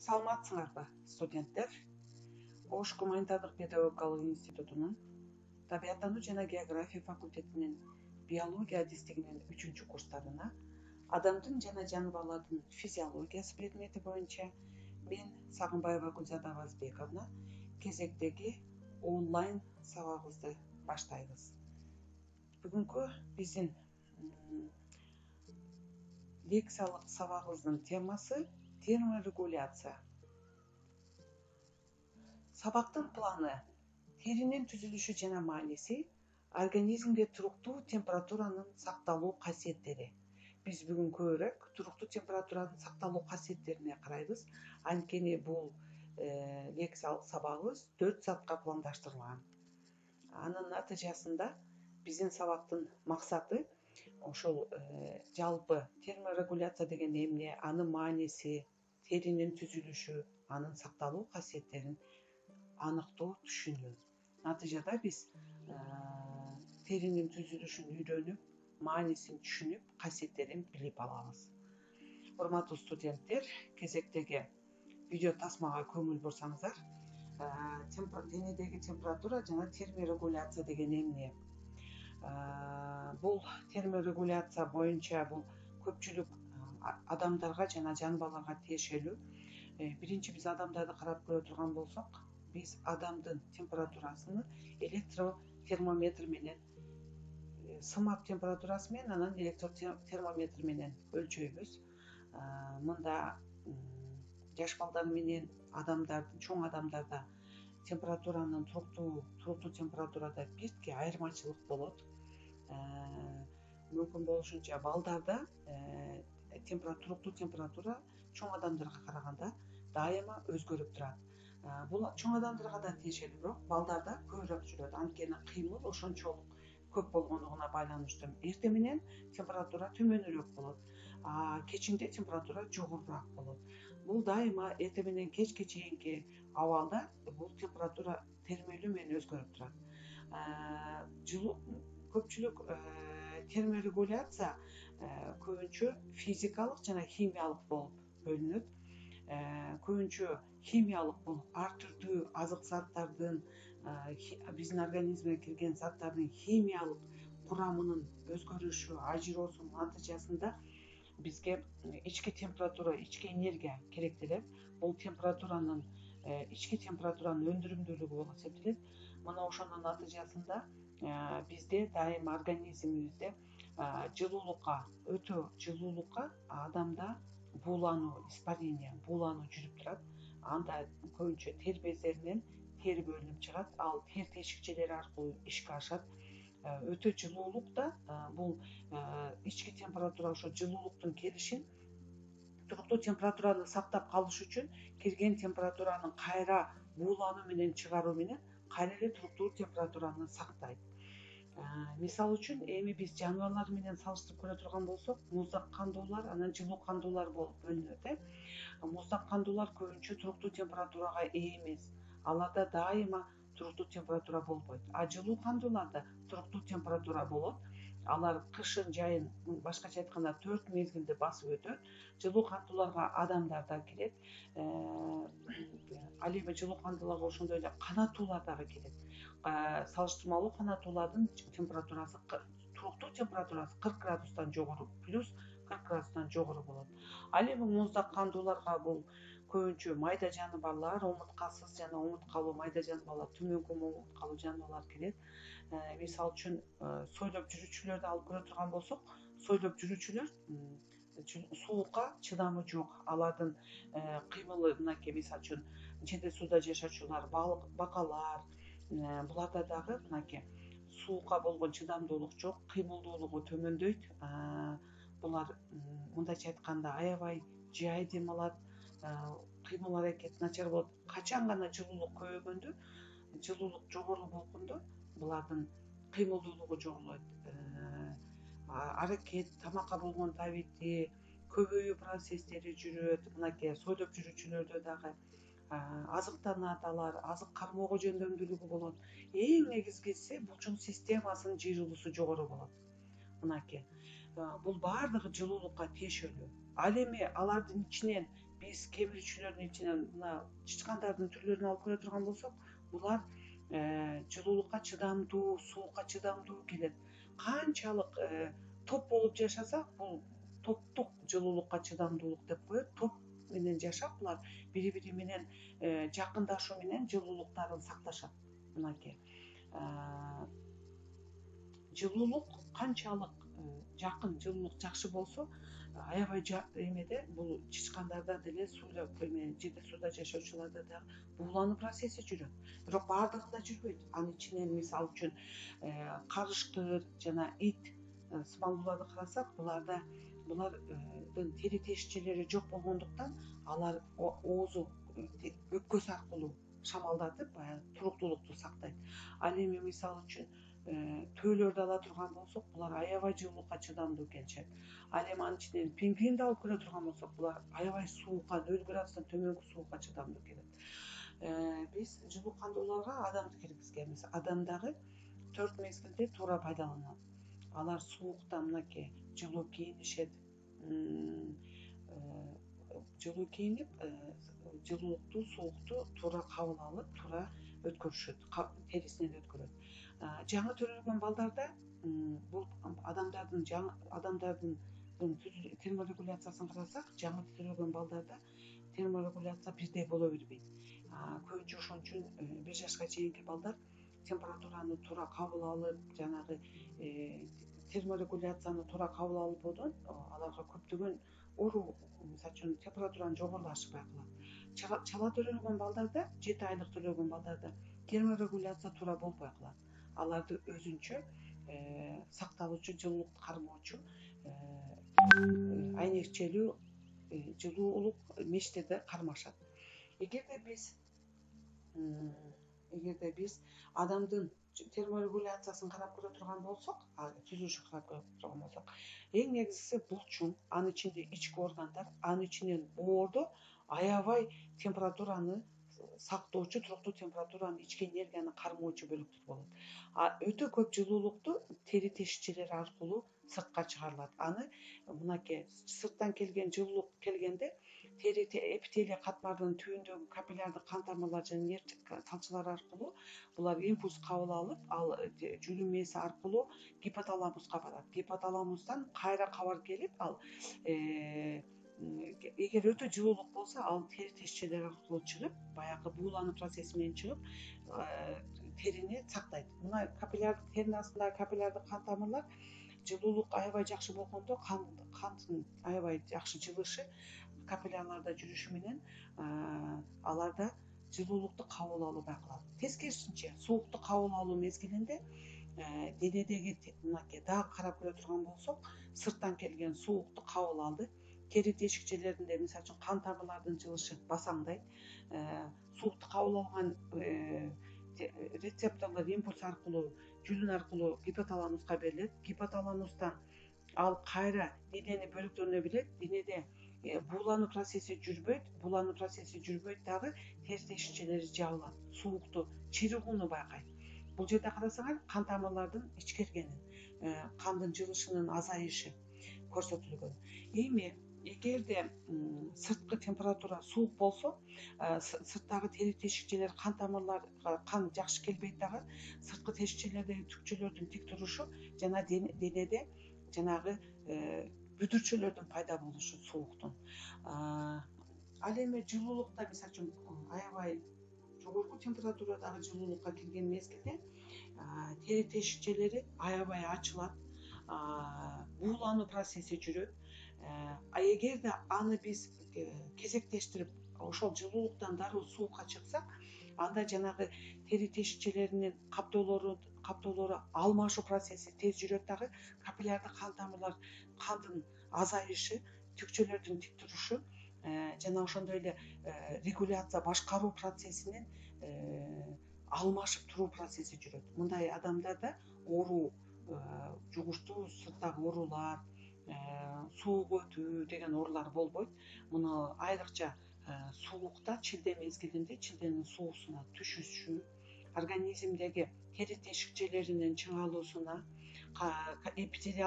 Саламатсыңарбы, студенттер? Ош гуманитардык педагогикалык институтунун табияттануу жана география факультетинин биология адистигинин 3-курстарына адамдын жана жаныбарлардын физиологиясы предмети боюнча мен Сагынбаева Гүлзада Абазбековна кезектеги онлайн сабагыбызды баштайбыз. Бүгүнкү биздин лекциялык сабагыбыздын темасы терморегуляция. Сабактын планы: теринин түзүлүшү жана мааниси, организмде туруктуу температуранын сакталуу касиеттери. Биз бүгүн көбүрөөк туруктуу температуранын сакталуу касиеттерине карайбыз. Анткени бул лекциялык сабагыбыз 4 саатка пландаштырылган. Анын натыйжасында биздин сабактын максаты ошол жалпы терморегуляция деген эмне, анын мааниси, теринин түзүлүшү, анын сакталуу касиеттерин аныктоо, түшүнүү. Натыйжада биз теринин түзүлүшүн үйрөнүп, маанисин түшүнүп, касиеттерин билип алабыз. Урматтуу студенттер, кезектеги видео тасмага көңүл бурсаңыздар, денедеги температура жана терморегуляция деген эмне? Бул терморегуляция боюнча бул көпчүлүк адамдарга жана жаныбарларга тиешелүү. Биринчи биз адамдарды карап көрө турган болсок, биз адамдын температурасыны электротермометр менен, сымап температурасы менен, анан электротермометр менен өлчөйбүз. Мында жаш балдар менен адамдардын, чоң адамдарда температуранын туруктуу температурада бирке айырмачылык болот. Мүмкүн болушунча балдарда туруктуу температура чоң адамдарга караганда дайыма өзгөрүп турат. Бул чоң адамдарга да тиешелүү, бирок балдарда көбүрөөк жүрөт. Анткени кыймыл ошончолук көп болгондугуна байланыштуу. Эртең менен температура төмөнүрөөк болот, кечинде температура жогорураак болот. Бул дайыма эртең менен кечке чейинки абалда бул температура термелүү менен өзгөрүп турат. Көпчүлүк терморегуляция көбүнчө физикалык жана химиялык болуп бөлүнөт. Көбүнчө химиялык бул ар түрдүү азык заттардын, биздин организмге кирген заттардын химиялык курамынын өзгөрүшү, ажыроосунун натыйжасында бизге ички температура, ички энергия керектелет. Бул температуранын, ички температуранын өндүрүмдүүлүгү болуп эсептелет. Мына ошонун натыйжасында бизде дайыма организмибизде өтө жылуулукка адамда буулануу, испарение, буулануу жүрүп турат. Анда көбүнчө тер бездеринен тер бөлүнүп чыгат, ал тер тешикчелери аркылуу ишке ашат. Өтө жылуулукта бул ички температура, ошо жылуулуктун келишин туруктуу температураны сактап калыш үчүн кирген температуранын кайра буулануу менен чыгаруу менен кайра эле туруктуу температураны сактайт. Мисалы үчүн, эми биз жаныбарлар менен салыштырып көрө турган болсок, муздак кандуулар, анан жылуу кандуулар болуп бөлүнөт. Муздак кандуулар көбүнчө туруктуу температурага ээ эмес. Аларда дайыма туруктуу температура болбойт. Жылуу кандууларда туруктуу температура болот. Алар кышын, жайын, башкача айтканда 4 мезгилди басып өтөт. Жылуу кандууларга адамдар да кирет. Ал эми жылуу кандууларга ошондой эле канаттуулар дагы кирет. Салыштырмалуу канаттуулардын температурасы, туруктуу температурасы 40 градустан жогору, плюс 40 градустан жогору болот. Ал эми муздак кандууларга бул көбүнчө майда жаныбарлар, омурткасыз жана омурткалуу майда жаныбарлар, төмөнкү омурткалуу жаныбарлар кирет. Мисалы үчүн, сойлоп жүрүүчүлөрдү алып көрө турган болсок, сойлоп жүрүүчүлөр суукка чыдамы жок. Алардын кыймылы, мынакей, мисалы үчүн, чете сууда жашачулар, бакалар, буларда дагы мынакей суукка болгон чыдамдуулук жок, кыймылдуулугу төмөндөйт. Булар, мындайча айтканда, аябай жай дем алат, кыймыл аракет начар болот. Качан гана жылуулук көбөйгөндө, жылуулук жогору болгондо булардын кыймылдуулугу жогорулойт. Аракет, тамакка болгон табити, көбөйүү процесстери жүрөт. Мынакей сойлоп жүрүүчүлөрдө дагы азыктанат, алар азык кармоого жөндөмдүүлүгү болот. Эң негизгиси булчуң системасынын жыйылуусу жогору болот. Мынакей бул баардыгы жылуулукка тиешелүү. Ал эми алардын ичинен биз кемирүүчүлөрдүн ичинен мына чычкандардын түрлөрүн алып көрө турган болсок, булар жылуулукка чыдамдуу, суукка чыдамдуу келет. Канчалык топ болуп жашаса, бул топтук жылуулукка чыдамдуулук деп коет. Топ менен жашап, булар бири-бири менен жакындашуу менен жылуулуктарын сакташат. Мынакей жылуулук канчалык жакын жылуулук жакшы болсо, аябай эмеде бул чычкандарда деле, сууda жерде сууда жашоочуларда дагы буулануу процесси жүрөт. Бирок баардыгында жүрбөйт. Анын ичинен мисалы үчүн карыштыр жана ит сымалууларды карасак, булардын тери тешикчелери жок болгондуктан алар оозу өпкөсү аркылуу шамалдатып, баягы туруктуулукту сактайт. Ал эми мисалы үчүн төөлөрдү ала турган болсок, булар аябай жылуулукка чыдамдуу келишет. Ал эми анын ичинен пингвинди алып көрө турган болсок, булар аябай суукка, 0 градустан төмөнкү суукка чыдамдуу келет. Биз жылуу кандууларга адамдыкири бизге эмес, адам дагы 4 мезгилде туура пайдаланат. Алар сууктан мынакей жылуу кийинишет, жылуу кийинип, жылуулукту, суукту туура кабыл алып, туура өткөрүшөт, терисинен өткөрөт. Жаңы төрөлгөн балдарда бул адамдардын терморегуляциясын карасак, жаңы төрөлгөн балдарда терморегуляция бирдей боло бербейт. Көбүнчө ошон үчүн 1 жашка чейинки балдар температураны туура кабыл алып, жанагы терморегуляцияны туура кабыл албоодон аларга көптөгөн оору, мисалы үчүн температуранын жогорулашы байкалат. Чала төрөлгөн балдарда, 7 айлык төрөлгөн балдарда терморегуляция туура болбой калат. Аларды өзүнчө сакталуучу, жылуулукту кармоочу айнекчелүү жылуулук мештерде кармашат. Эгерде биз адамдын терморегуляциясын карап көрө турган болсок, түзүлүшүн карап көрө турган болсок, эң негизгиси булчуң, анын ичинде ички органдар, анын ичинен боордо аябай температураны сактоочу, туруктуу температураны, ички энергияны кармоочу бөлүктөр болот. Өтө көп жылуулукту тери тешикчелери аркылуу сыртка чыгарылат. Аны мынакей сырттан келген жылуулук келгенде тери эпителий катмарынын түбүндөгү капиллярдык кан тамырлар жана нерв талчалары аркылуу булар импульс кабыл алып, ал жүлүн мээси аркылуу гипоталамуска барат. Гипоталамустан кайра кабар келип, ал эгер өтө жылуулук болсо, ал тери тешикчелери аркылуу чыгып, баягы буулануу процесси менен чыгып, терини сактайт. Мына теринин астындагы капиллярдык кан тамырлар жылуулук аябай жакшы болгондо, кандын аябай жакшы жылышы, капиллярларда жүрүшү менен аларда жылуулукту кабыл алуу байкалат. Тескерисинче, суукту кабыл алуу мезгилинде денедеги мынакей дагы карап көрө турган болсок, сырттан келген суукту кабыл алды. Тери тешикчелеринде, мисалы үчүн, кан тамырлардын жылышы басаңдайт. Суукту кабыл алган рецепторлор импульс аркылуу, жүлүн аркылуу гипоталамуска берилет. Гипоталамустан ал кайра денени бөлүктөрүнө билет. Денеде буулануу процесси жүрбөйт дагы, тери тешикчелери жабылат. Суукту чиригууну байкайт. Бул жерде карасаңар, кан тамырлардын ичкергени, кандын жылышынын азайышы көрсөтүлгөн. Эми эгерде сырткы температура суук болсо, сырттагы тери тешикчелер, кан тамырларга кан жакшы келбейт дагы, сырткы тешикчелердеги түкчөлөрдүн тик турушу жана денеде жанагы бүдүрчөлөрдүн пайда болушу сууктун. Ал эми жылуулукта, мисалы үчүн, аябай жогорку температурадагы жылуулукка келген мезгилде тери тешикчелери аябай ачылат, буулануу процесси жүрөт. Эгерде аны биз кезектештирип, ошол жылуулуктан дароо суукка чыксак, анда жанагы тери тешикчелеринин каптоолору алмашуу процесси тез жүрөт дагы, капиллярдык кан тамырлар, кандын азайышы, түкчөлөрдүн тик турушу жана ошондой эле регуляция, башкаруу процессинин алмашып туруу процесси жүрөт. Мындай адамдарда оору, жугуштуу сырттагы оорулар, суук өтүү деген оорулар болбойт. Муну айрыкча сулукта, чилде мезгилинде, чилденин суусуна түшүшү, организмдеги тери тешикчелеринин чыңалуусуна, эпителий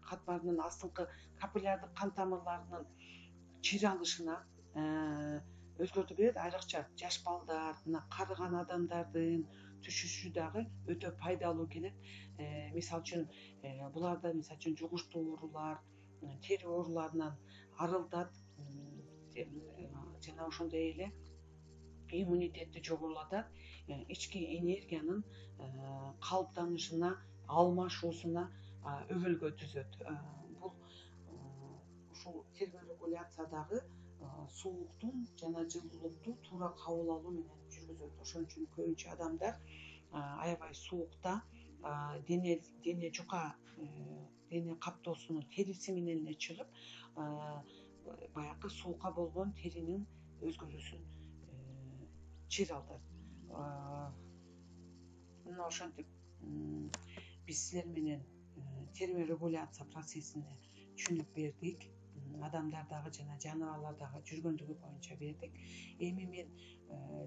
катмарынын астыңкы капиллярдык кан тамырларынын чир алышына өзгөртүп берет. Айрыкча жаш балдар, мына карыган адамдардын түшүшү дагы өтө пайдалуу келет. Мисалы үчүн буларда мисалы үчүн жугуштуу оорулар, тери ооруларынан арылтат, жана ошондой эле иммунитетти жогорулатат, ички энергиянын калыптанышына, алмашуусуна өбөлгө түзөт. Бул ушул терморегуляциядагы сууктун жана жылуулукту туура кабыл алуу менен жүргүзөт. Ошон үчүн көбүнчө адамдар аябай суукта дене жука, дене каптоосунун териси менен эле чыгып, баягы суукка болгон теринин өзгөрүүсүн чир алдырат. Мына ошентип биз силер менен терморегуляция процессине түшүнүк бердик. Адамдардагы жана жаныбарлардагы жүргөндүгү боюнча бердик. Эми мен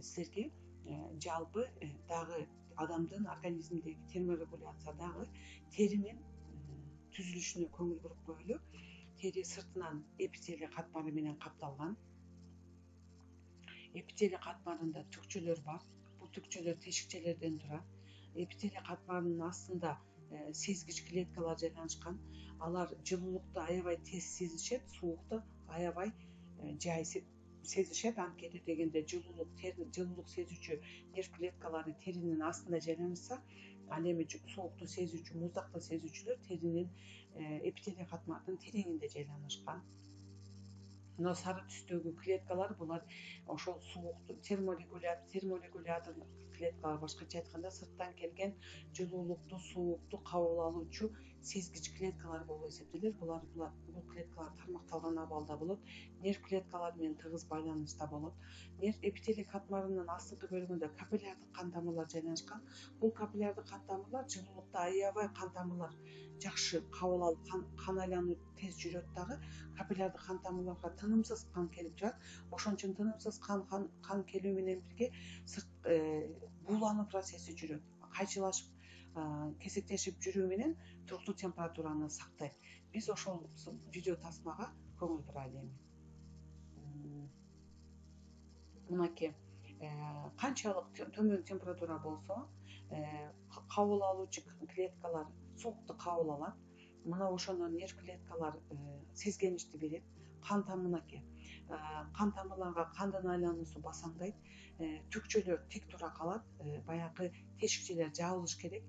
силерге жалпы дагы адамдын организминдеги терморегуляция дагы теринин түзүлүшүнө көңүл буруп коелу. Тери сыртынан эпителий катмары менен капталган. Эпителий катмарында түкчөлөр бар. Бул түкчөлөр тешикчелерден турат. Эпителий катмарынын астында сезгич клеткалар жайланышкан. Алар жылуулукту аябай тез сезишет, суукту аябай жай сезишет. Анткени дегенде жылуулук сезүүчү нерв клеткалары теринин астында жайланышса, ал эми суукту сезүүчү, муздакты сезүүчүлөр теринин эпителий катмарынын тереңинде жайланышкан. Мына сары түстөгү клеткалар булар ошол суукту терморегулятор клеткалар, башкача айтканда сырттан келген жылуулукту, суукту кабыл алуучу сезгич клеткалар болуп эсептелет. Бул клеткалар тармакталган абалда болот. Нерв клеткалар менен тыгыз байланышта болот. Эпителий катмарынын астыңкы бөлүгүндө капиллярдык кан тамырлар жайланышкан. Бул капиллярдык кан тамырлар жылуулукту аябай кан тамырлар жакшы кабыл алып, кан айлануу тез жүрөт дагы. Капиллярдык кан тамырларга тынымсыз кан келип турат. Ошон үчүн тынымсыз кан келүү менен бирге буулануу процесси жүрөт. Кайчылашып, кесектешип жүрүү менен туруктуу температураны сактайт. Биз ошол видео тасмага көңүл бурайлы эми. Мынакей, канчалык төмөн температура болсо, кабыл алуучу клеткалар суукту кабыл алат. Мына ошондон нерв клеткалар сезгеничти берет. Кан тамырларга кандын айлануусу басаңдайт. Түкчөлөр тик тура калат. Баягы тешикчелер жабылыш керек.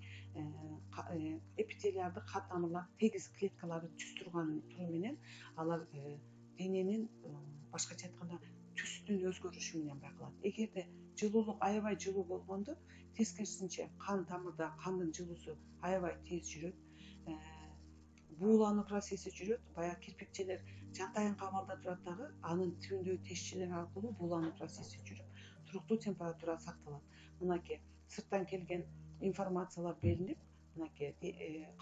Эпителиярдык кан тамырлар тегиз клеткаларды түз туруу менен алар дененин, башкача айтканда, түсүнүн өзгөрүшү менен байкалат. Эгерде жылуулук аябай жылуу болгондо, тескерисинче кан тамырда кандын жылуусу аябай тез жүрөт. Буулануу процесси жүрөт. Баягы кирпикчелер жантайын абалда турат дагы, анын түбүндөгү тешикчелер аркылуу буулануу процесси жүрүп, туруктуу температура сакталат. Мынакей, сырттан келген информациялар берилип, мынакей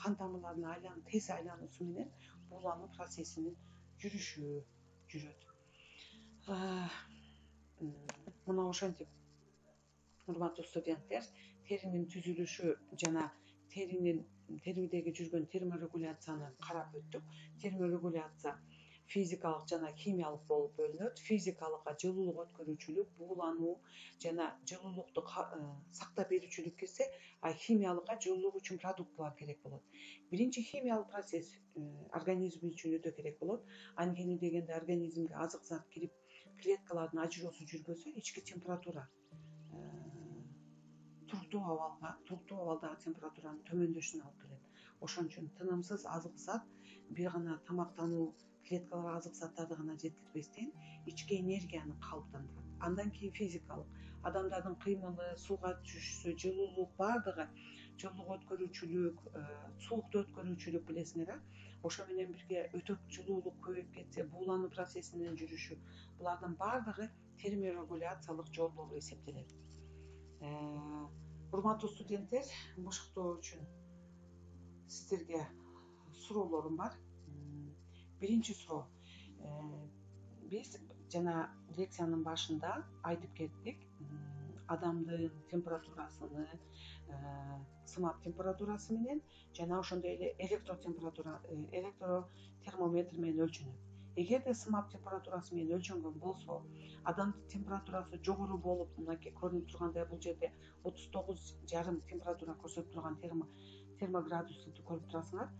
кан тамырларынын тез айлануусу менен буулануу процессинин жүрүшү жүрөт. Мына ошентип, урматтуу студенттер, теринин түзүлүшү жана теридеги жүргөн терморегуляцияны карап өттүк. Терморегуляция физикалык жана химиялык болуп бөлүнөт. Физикалыкка жылуулук өткөрүүчүлүк, буулануу жана жылуулукту сактап берүүчүлүк кирсе, а химиялыкка жылуулук үчүн продуктылар керек болот. Биринчи химиялык процесс организм үчүн өтө керек болот. Анткени дегенде организмге азык зат кирип, клеткалардын ажыроосу жүрбөсө, ички температура туруктуу абалдагы температуранын төмөндөшүнө алып келет. Ошон үчүн тынымсыз азык зат бир гана тамактануу, клеткаларга азык заттарды гана жеткирбестен, ички энергияны калыптандырат. Андан кийин физикалык, адамдардын кыймылы, сууга түшүшү, жылуулук, бардыгы, жылуулук өткөрүүчүлүк, суукту өткөрүүчүлүк, билесиңер, ошо менен бирге өтө жылуулук көбөйүп кетсе, буулануу процессинин жүрүшү, булардын бардыгы терморегуляциялык жол болуп эсептелет. Урматтуу студенттер, башкартуу үчүн сиздерге суроолорум бар. Биринчи суроо. Биз жана лекциянын башында айтып кеттик, адамдын температурасыны, сымап температурасы менен жана ошондой эле электротермометр менен өлчөнөт. эгерде сымап температурасы менен өлчөнгөн болсо, адамдын температурасы жогору болуп, мынакей көрүнүп тургандай бул жерде 39,5 температура көрсөтүп турган термоградусникти көрүп турасыңар.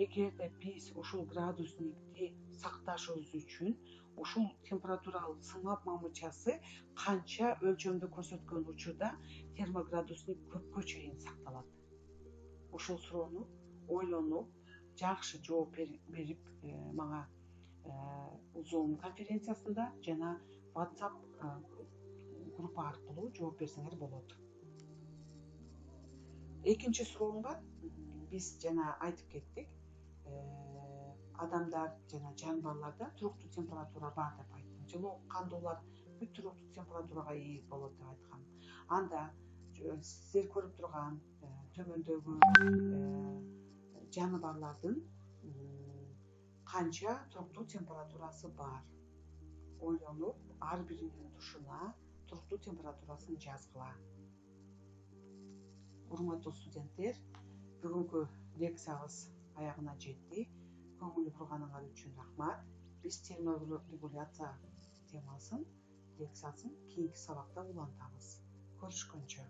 Эгерде биз ушул градусникти сакташыбыз үчүн ушул температуралык сынап мамычасы канча өлчөмдү көрсөткөн учурда термоградусник көпкө чейин сакталат? Ушул суроону ойлонуп, жакшы жооп берип, мага Zoom конференциясында жана WhatsApp группа аркылуу жооп берсеңер болот. Экинчи суроомго биз жана айтып кеттик. Адамдар жана жаныбарларда туруктуу температура бар деп айттым. Жылуу кандуулар бүт туруктуу температурага ээ болот деп айткам. Анда сиздер көрүп турган төмөндөгү жаныбарлардын канча туруктуу температурасы бар? Ойлонуп, ар биринин тушуна туруктуу температурасын жазгыла. Урматтуу студенттер, бүгүнкү лекциябыз аягына жетти. Көңүл бурганыңар үчүн рахмат. Биз терморегуляция темасын, лекциясын кийинки сабакта улантабыз. Көрүшкөнчө.